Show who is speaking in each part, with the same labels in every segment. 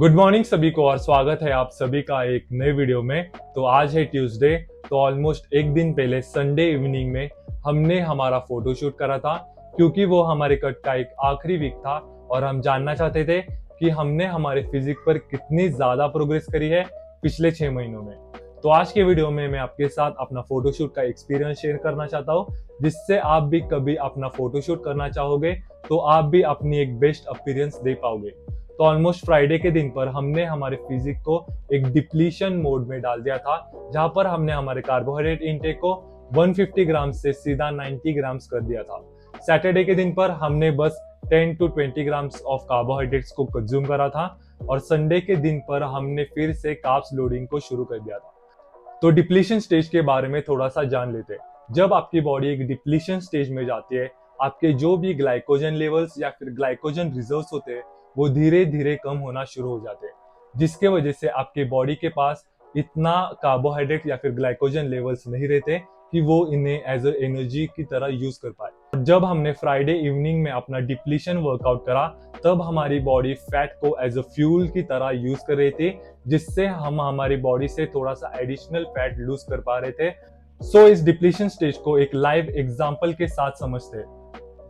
Speaker 1: Good morning सभी को और स्वागत है आप सभी का एक नए वीडियो में। तो आज है ट्यूसडे, तो ऑलमोस्ट एक दिन पहले संडे इवनिंग में हमने हमारा फोटोशूट करा था, क्योंकि वो हमारे कट का एक आखिरी वीक था और हम जानना चाहते थे कि हमने हमारे फिजिक पर कितनी ज्यादा प्रोग्रेस करी है पिछले 6 महीनों में। तो आज के वीडियो में मैं आपके साथ अपना फोटोशूट का एक्सपीरियंस शेयर करना चाहता हूँ, जिससे आप भी कभी अपना फोटोशूट करना चाहोगे तो आप भी अपनी एक बेस्ट अपीयरेंस दे पाओगे। तो ऑलमोस्ट फ्राइडे के दिन पर हमने हमारे फिजिक को एक डिप्लीशन मोड में डाल दिया था, जहां पर हमने हमारे कार्बोहाइड्रेट इनटेक को 150 ग्राम से सीधा 90 ग्राम्स कर दिया था। सैटरडे के दिन पर हमने बस 10 to 20 ग्राम्स ऑफ कार्बोहाइड्रेट्स को कंज्यूम करा था और संडे के दिन पर हमने फिर से कार्ब्स लोडिंग को शुरू कर दिया था। तो डिप्लीशन स्टेज के बारे में थोड़ा सा जान लेते हैं। जब आपकी बॉडी एक डिप्लीशन स्टेज में जाती है, आपके जो भी ग्लाइकोजन लेवल्स या फिर ग्लाइकोजन रिजर्व्स होते हैं वो धीरे धीरे कम होना शुरू हो जाते हैं, जिसके वजह से आपके बॉडी के पास इतना कार्बोहाइड्रेट या फिर ग्लाइकोजन लेवल्स नहीं रहते कि वो इन्हें एज ए एनर्जी की तरह यूज कर पाए। जब हमने फ्राइडे इवनिंग में अपना डिप्लीशन वर्कआउट करा, तब हमारी बॉडी फैट को एज अ फ्यूल की तरह यूज कर रही थी, जिससे हम हमारी बॉडी से थोड़ा सा एडिशनल फैट लूज कर पा रहे थे। सो इस डिप्लीशन स्टेज को एक लाइव एग्जांपल के साथ समझते हैं।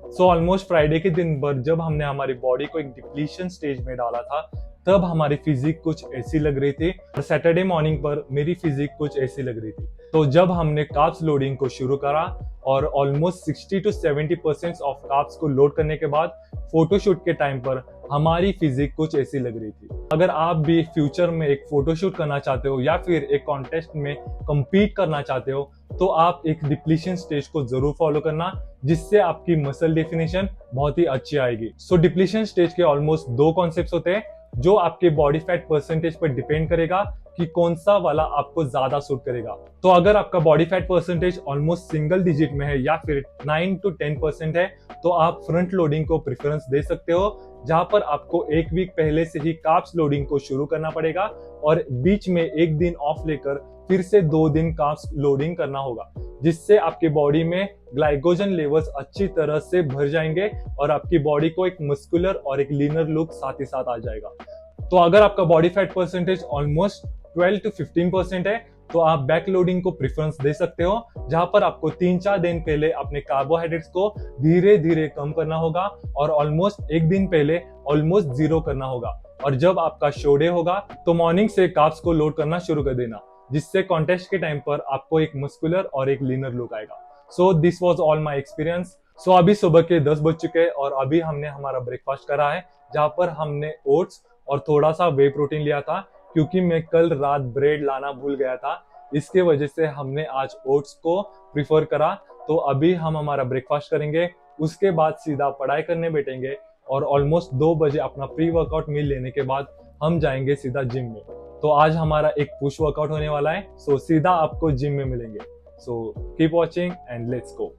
Speaker 1: सो ऑलमोस्ट फ्राइडे के दिन पर जब हमने हमारी बॉडी को एक डिप्लीशन स्टेज में डाला था, तब हमारी फिजिक कुछ ऐसी लग रही थी और सैटरडे मॉर्निंग पर मेरी फिजिक कुछ ऐसी लग रही थी। तो जब हमने कार्ब्स लोडिंग को शुरू करा और ऑलमोस्ट 60 to 70% ऑफ कार्ब्स को लोड करने के बाद फोटोशूट के टाइम पर हमारी फिजिक कुछ ऐसी लग रही थी। अगर आप भी फ्यूचर में एक फोटोशूट करना चाहते हो या फिर एक कॉन्टेस्ट में compete करना चाहते हो, तो आप एक डिप्लीशन स्टेज को जरूर फॉलो करना, जिससे आपकी मसल डेफिनेशन बहुत ही अच्छी आएगी। सो डिप्लीशन स्टेज के ऑलमोस्ट दो कॉन्सेप्ट्स होते हैं, जो आपके बॉडी फैट परसेंटेज पर डिपेंड करेगा कि कौन सा वाला आपको ज्यादा सूट करेगा। तो अगर आपका body fat percentage almost single digit में है या फिर 9 to 10% है, तो आप फ्रंट लोडिंग को प्रेफरेंस दे सकते हो, जहां पर आपको एक वीक पहले से ही कार्ब्स लोडिंग को शुरू करना पड़ेगा और बीच में एक दिन ऑफ लेकर फिर से 2 दिन कार्ब्स लोडिंग करना होगा, जिससे आपकी बॉडी में ग्लाइकोजन लेवल्स अच्छी तरह से भर जाएंगे और आपकी बॉडी को एक मस्कुलर और एक लीनर लुक साथ ही साथ आ जाएगा। तो अगर आपका body fat percentage almost 12 to 15% है, तो आप बैक लोडिंग को प्रेफरेंस दे सकते हो, जहां पर आपको 3-4 दिन पहले अपने कार्बोहाइड्रेट्स को धीरे धीरे कम करना होगा और ऑलमोस्ट एक दिन पहले ऑलमोस्ट जीरो करना होगा। और जब आपका शो डे होगा तो मॉर्निंग से कार्ब्स को लोड करना शुरू कर देना, जिससे कॉन्टेस्ट के टाइम पर आपको एक मस्कुलर और एक लीनर लुक आएगा। So this was all my experience. So अभी सुबह के 10 बज चुके हैं और अभी हमने हमारा ब्रेकफास्ट करा है, जहां पर हमने ओट्स और थोड़ा सा वे प्रोटीन लिया था, क्योंकि मैं कल रात ब्रेड लाना भूल गया था। इसके वजह से हमने आज ओट्स को प्रिफर करा। तो अभी हम हमारा ब्रेकफास्ट करेंगे, उसके बाद सीधा पढ़ाई करने बैठेंगे और ऑलमोस्ट 2 बजे अपना प्री वर्कआउट मील लेने के बाद हम जाएंगे सीधा जिम में। तो आज हमारा एक पुश वर्कआउट होने वाला है, सो सीधा आपको जिम में मिलेंगे। So keep watching and let's go.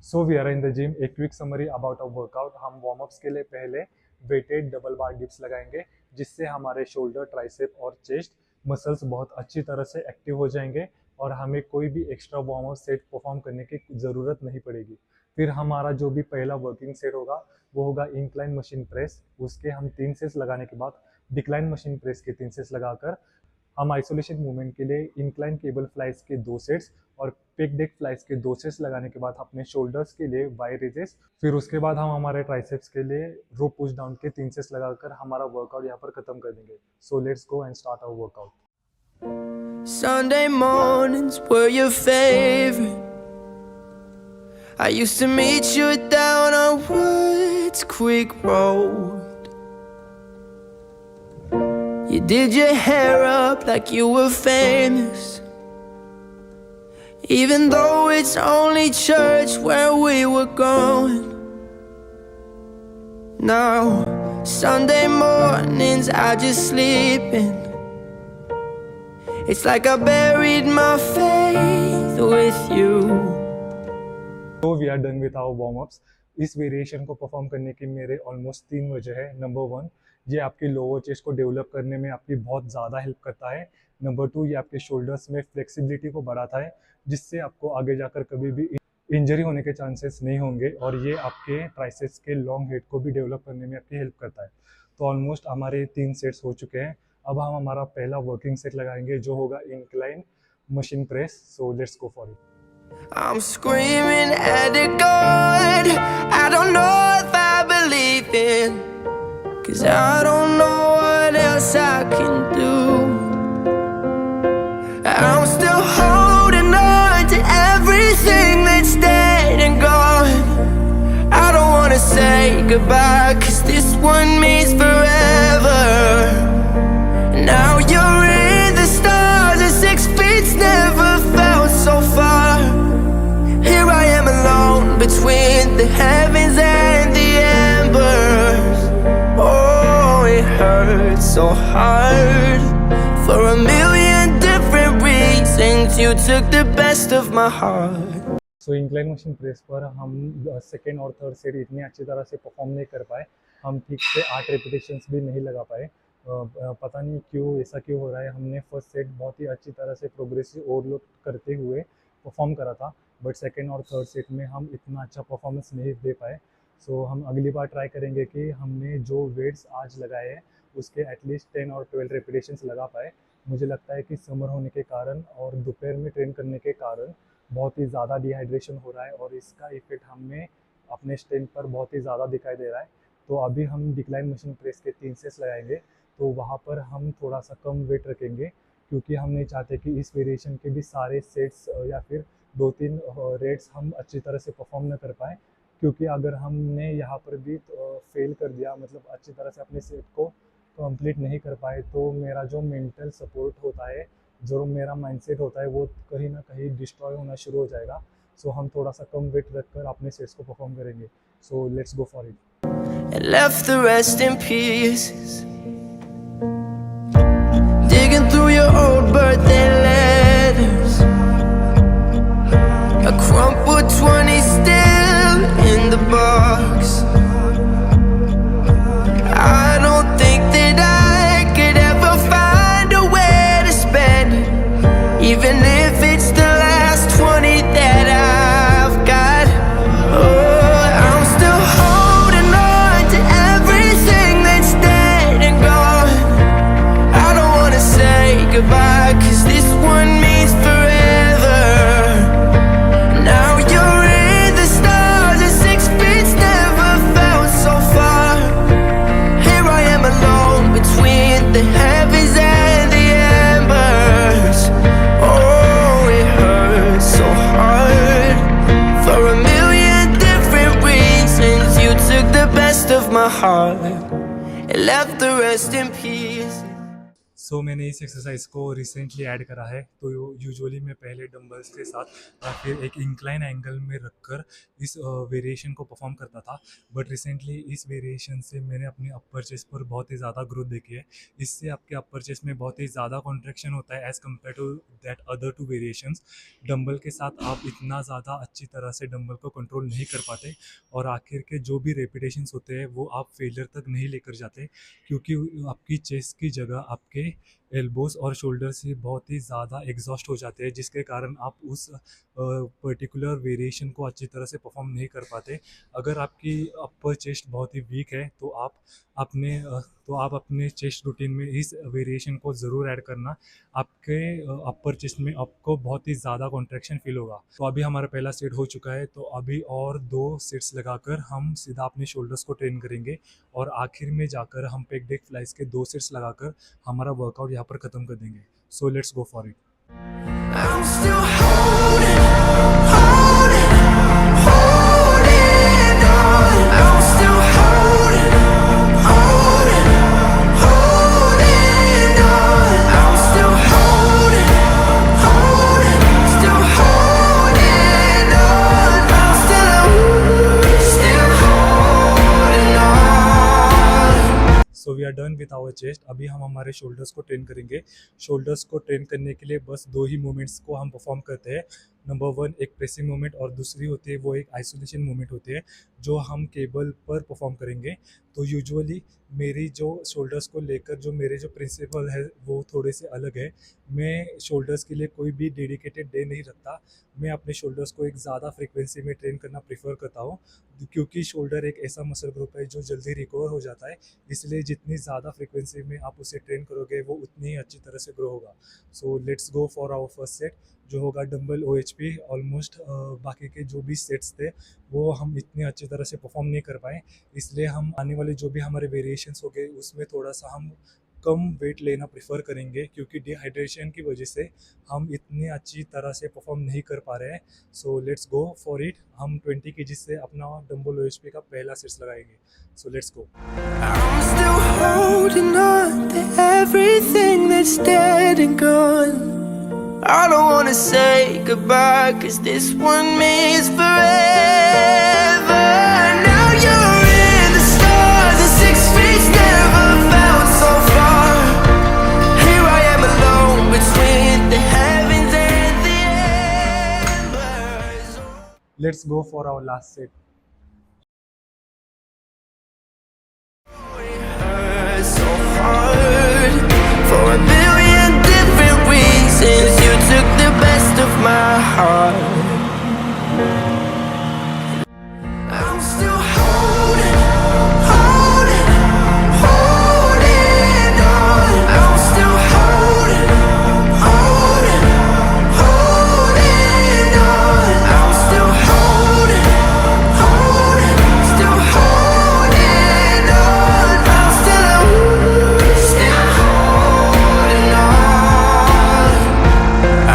Speaker 1: So we are in the gym. एक quick summary about our workout. हम वार्म अप्स के लिए पहले वेटेड डबल बार डिप्स लगाएंगे, जिससे हमारे शोल्डर, ट्राइसेप और चेस्ट मसल्स बहुत अच्छी तरह से एक्टिव हो जाएंगे और हमें कोई भी extra warm up set perform करने की जरूरत नहीं पड़ेगी। फिर हमारा जो भी पहला वर्किंग सेट होगा वो होगा इंक्लाइन मशीन प्रेस। उसके हम 3 सेट्स लगाने के बाद डिक्लाइन मशीन प्रेस के 3 सेट्स लगाकर हम आइसोलेशन मूवमेंट के लिए इंक्लाइन केबल फ्लाइज के 2 सेट्स और पिक डेक फ्लाइज के 2 सेट्स लगाने के बाद अपने शोल्डर्स के लिए वाई रेजेस, फिर उसके बाद हम हमारे ट्राइसेप्स के लिए रो पुश डाउन के 3 सेट्स लगाकर हमारा वर्कआउट यहाँ पर खत्म कर देंगे। So let's go and start our workout.
Speaker 2: Sunday mornings were your favorite. I used to meet you down on Woods Creek Road. You did your hair up like you were famous, even though it's only church where we were going. Now Sunday mornings I just sleep in. It's like I buried my faith with you.
Speaker 1: तो we are done with our warm ups. इस variation को perform करने की मेरे almost 3 वजह है। Number 1, ये आपके लोअर चेस्ट को डेवलप करने में आपकी बहुत ज़्यादा हेल्प करता है। नंबर 2, ये आपके शोल्डर्स में फ्लेक्सिबिलिटी को बढ़ाता है, जिससे आपको आगे जाकर कभी भी इंजरी होने के चांसेस नहीं होंगे और ये आपके ट्राइसेप्स के लॉन्ग हेड को भी डेवलप करने में आपकी हेल्प करता है। तो ऑलमोस्ट हमारे 3 सेट्स हो चुके हैं। अब हम हमारा पहला वर्किंग सेट लगाएंगे जो होगा incline machine press. So let's go for it.
Speaker 2: I'm screaming at a God I don't know if I believe in, 'cause I don't know what else I can do. I'm still holding on to everything that's dead and gone. I don't wanna say goodbye, 'cause this one means forever. Now you're in the stars and 6 feet's never felt so far. Here I am alone between the heavens and the embers. Oh, it hurts so hard. For a million different reasons, you took the best of my heart.
Speaker 1: So incline machine press पर हम second और third set इतनी अच्छी तरह से perform नहीं कर पाए। हम ठीक से 8 रेपिटेशंस भी नहीं लगा पाए। पता नहीं क्यों, ऐसा क्यों हो रहा है। हमने फर्स्ट सेट बहुत ही अच्छी तरह से प्रोग्रेसिव ओवरलोड करते हुए परफॉर्म करा था, बट सेकेंड और थर्ड सेट में हम इतना अच्छा परफॉर्मेंस नहीं दे पाए। सो हम अगली बार ट्राई करेंगे कि हमने जो वेट्स आज लगाए हैं उसके एटलीस्ट 10 और 12 रेपिटेशंस लगा पाए। मुझे लगता है कि समर होने के कारण और दोपहर में ट्रेन करने के कारण बहुत ही ज़्यादा डिहाइड्रेशन हो रहा है और इसका इफेक्ट हमें अपने स्ट्रेंथ पर बहुत ही ज़्यादा दिखाई दे रहा है। तो अभी हम डिक्लाइन मशीन प्रेस के 3 सेट्स लगाएंगे, तो वहाँ पर हम थोड़ा सा कम वेट रखेंगे, क्योंकि हम नहीं चाहते कि इस वेरिएशन के भी सारे सेट्स या फिर 2-3 रेट्स हम अच्छी तरह से परफॉर्म न कर पाए। क्योंकि अगर हमने यहाँ पर भी फेल कर दिया, मतलब अच्छी तरह से अपने सेट को कंप्लीट नहीं कर पाए, तो मेरा जो मेंटल सपोर्ट होता है, जो मेरा माइंडसेट होता है, वो कहीं ना कहीं डिस्ट्रॉय होना शुरू हो जाएगा। सो हम थोड़ा सा कम वेट रखकर अपने सेट्स को परफॉर्म करेंगे। So let's go for it.
Speaker 2: And left the rest in pieces, digging through your old birthday letters, a crumpled 20 still in the box. I don't think that I could ever find a way to spend it, even if it's the last 20 that I've got. Oh, I'm still holding on to everything that's dead and gone. I don't wanna say goodbye, 'cause this one means forever. Now you're in the stars and 6 feet's never felt so far. Here I am alone between the heavens and the embers. Oh, it hurts so hard. For a million different reasons, you took the best of my heart and left the rest in peace.
Speaker 1: सो मैंने इस exercise को recently add करा है। तो usually मैं पहले dumbbells के साथ या फिर एक इंक्लाइन एंगल में रखकर इस वेरिएशन को परफॉर्म करता था, बट रिसेंटली इस वेरिएशन से मैंने अपने अपर चेस्ट पर बहुत ही ज़्यादा ग्रोथ देखी है। इससे आपके अपर चेस्ट में बहुत ही ज़्यादा कॉन्ट्रैक्शन होता है as compare to that other 2 variations. Dumbbell के साथ आप इतना ज़्यादा अच्छी तरह से डंबल को कंट्रोल नहीं कर पाते और आखिर के जो भी रेपिटेशंस होते हैं वो आप फेलियर तक नहीं लेकर जाते, क्योंकि आपकी चेस्ट की जगह आपके एल्बोस और शोल्डर से बहुत ही ज़्यादा एग्जॉस्ट हो जाते हैं, जिसके कारण आप उस पर्टिकुलर वेरिएशन को अच्छी तरह से परफॉर्म नहीं कर पाते। अगर आपकी अपर चेस्ट बहुत ही वीक है तो आप अपने चेस्ट रूटीन में इस वेरिएशन को ज़रूर ऐड करना। आपके अपर चेस्ट में आपको बहुत ही ज़्यादा कॉन्ट्रैक्शन फील होगा। तो अभी हमारा पहला सेट हो चुका है, तो अभी और 2 सेट्स लगाकर हम सीधा अपने शोल्डर्स को ट्रेन करेंगे और आखिर में जाकर हम पेक डेक फ्लाइज के 2 सेट्स लगाकर हमारा वर्कआउट यहाँ पर ख़त्म कर देंगे। So let's go for it.
Speaker 2: I'm still holding on. I'm still holding on. I'm still holding on. Still holding on. I'm still holding on.
Speaker 1: So we are done with our chest. अभी हम हमारे shoulders को train करेंगे। Shoulders को train करने के लिए बस 2 ही मूवमेंट्स को हम परफॉर्म करते हैं।
Speaker 3: नंबर वन एक प्रेसिंग मूवमेंट और दूसरी होती है वो एक आइसोलेशन मूवमेंट होती है जो हम केबल पर परफॉर्म करेंगे। तो यूजुअली मेरी जो शोल्डर्स को लेकर जो मेरे जो प्रिंसिपल है वो थोड़े से अलग है। मैं शोल्डर्स के लिए कोई भी डेडिकेटेड डे नहीं रखता। मैं अपने शोल्डर्स को एक ज़्यादा फ्रिक्वेंसी में ट्रेन करना प्रेफर करता हूँ, क्योंकि शोल्डर एक ऐसा मसल ग्रुप है जो जल्दी रिकवर हो जाता है। इसलिए जितनी ज़्यादा फ्रिक्वेंसी में आप उसे ट्रेन करोगे वो उतनी ही अच्छी तरह से ग्रो होगा। So let's go for our first set जो होगा डंबल OHP। ऑलमोस्ट बाकी के जो भी सेट्स थे वो हम इतनी अच्छी तरह से परफॉर्म नहीं कर पाए, इसलिए हम आने वाले जो भी हमारे वेरिएशंस हो गए उसमें थोड़ा सा हम कम वेट लेना प्रेफर करेंगे, क्योंकि डिहाइड्रेशन की वजह से हम इतनी अच्छी तरह से परफॉर्म नहीं कर पा रहे हैं। सो लेट्स गो फॉर इट। हम 20 kg से अपना डंबल OHP का पहला सेट्स लगाएंगे। सो let's go.
Speaker 2: I'm still holding on to everything that's dead and gone. I don't wanna say goodbye, 'cause this one means forever. Now you're in the stars, and 6 feet never felt so far. Here I am alone between the heavens and the embers.
Speaker 3: Let's go for our last set.
Speaker 2: Hurt so hard for a million different reasons. You took the best of my heart. I'm still holding on. I'm still holding on. I'm still holding on. Still holding on. I'm still holding on.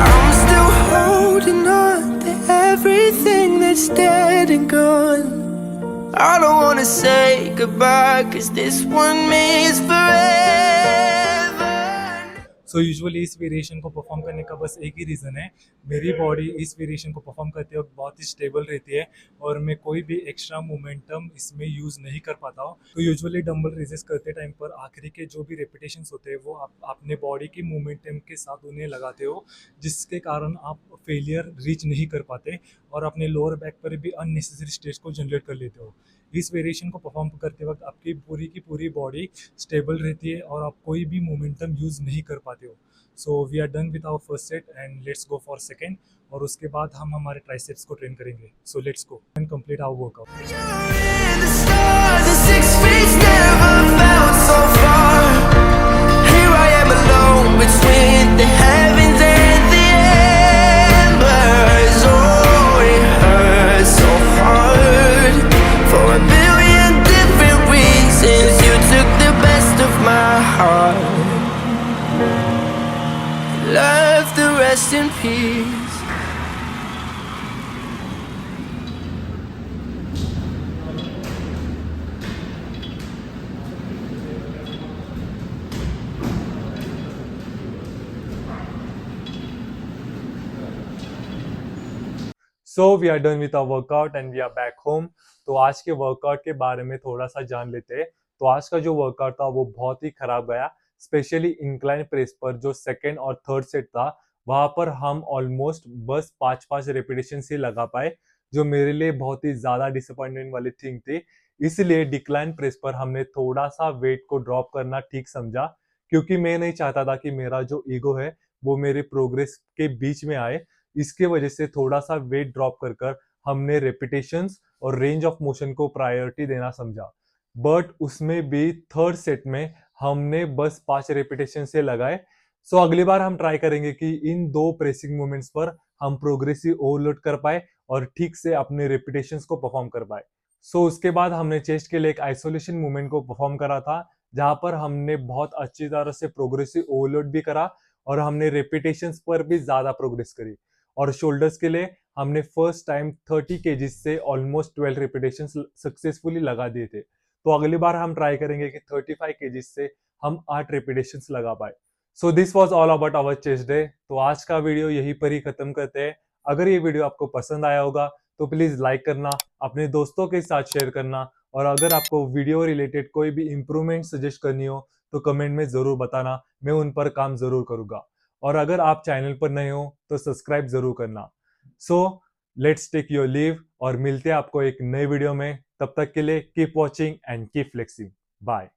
Speaker 2: I'm still holding on to everything that's dead and gone. I don't wanna say goodbye, 'cause this one means forever.
Speaker 3: So usually इस variation को perform करने का बस एक ही reason है, मेरी body इस variation को परफॉर्म करते वक्त बहुत ही स्टेबल रहती है और मैं कोई भी एक्स्ट्रा मोमेंटम इसमें यूज़ नहीं कर पाता हूँ। तो यूजुअली डंबल रेजेस करते टाइम पर आखिरी के जो भी रेपिटेशंस होते हैं वो आप अपने बॉडी की मोमेंटम के साथ उन्हें लगाते हो, जिसके कारण आप फेलियर रीच नहीं कर पाते और अपने लोअर बैक पर भी अननेसेसरी स्ट्रेस को जनरेट कर लेते हो। इस वेरिएशन को परफॉर्म करते वक्त आपकी पूरी की पूरी बॉडी स्टेबल रहती है और आप कोई भी मोमेंटम यूज़ नहीं कर पाते हो। So we are done with our first set and let's go for second, और उसके बाद हम हमारे ट्राइसेप्स को ट्रेन करेंगे। So let's go and complete our workout.
Speaker 2: You're in the stars, and 6 feet never felt so far. Here I am alone between the heavens and the embers. Oh, it hurts so hard for a million different reasons. You took the best of my heart. Love to rest in peace.
Speaker 1: So we are done with our workout and we are back home. तो आज के workout के बारे में थोड़ा सा जान लेते हैं। तो आज का जो वर्कआउट था वो बहुत ही खराब गया, स्पेशली इंक्लाइन प्रेस पर जो सेकेंड और थर्ड सेट था वहां पर हम ऑलमोस्ट बस 5-5 रेपिटेशन ही लगा पाए, जो मेरे लिए बहुत ही ज्यादा डिसअपॉइंटमेंट वाली थिंग थी। इसलिए डिक्लाइन प्रेस पर हमने थोड़ा सा वेट को ड्रॉप करना ठीक समझा, क्योंकि मैं नहीं चाहता था कि मेरा जो ईगो है वो मेरे प्रोग्रेस के बीच में आए। इसके वजह से थोड़ा सा वेट ड्रॉप कर कर हमने रेपिटेशंस और रेंज ऑफ मोशन को प्रायोरिटी देना समझा। बट उसमें भी थर्ड सेट में हमने बस 5 रेपिटेशन से लगाए। सो अगली बार हम ट्राई करेंगे कि इन 2 प्रेसिंग मूवमेंट्स पर हम प्रोग्रेसिव ओवरलोड कर पाए और ठीक से अपने रेपिटेशंस को परफॉर्म कर पाए। सो उसके बाद हमने चेस्ट के लिए एक आइसोलेशन मूवमेंट को परफॉर्म करा था, जहां पर हमने बहुत अच्छी तरह से प्रोग्रेसिव ओवरलोड भी करा और हमने रेपिटेशंस पर भी ज्यादा प्रोग्रेस करी। और शोल्डर्स के लिए हमने फर्स्ट टाइम 30 kg से ऑलमोस्ट 12 रेपिटेशन सक्सेसफुली लगा दिए थे। तो अगली बार हम ट्राई करेंगे कि 35 kg से हम 8 रेपिटेशन लगा पाए। So this was all about our chest day. तो आज का वीडियो यहीं पर ही खत्म करते हैं। अगर ये वीडियो आपको पसंद आया होगा तो प्लीज लाइक करना, अपने दोस्तों के साथ शेयर करना, और अगर आपको वीडियो रिलेटेड कोई भी इंप्रूवमेंट सजेस्ट करनी हो तो कमेंट में जरूर बताना, मैं उन पर काम जरूर करूंगा। और अगर आप चैनल पर नए हो तो सब्सक्राइब जरूर करना। So let's take your leave और मिलते हैं आपको एक नए वीडियो में। तब तक के लिए keep watching and keep flexing. Bye.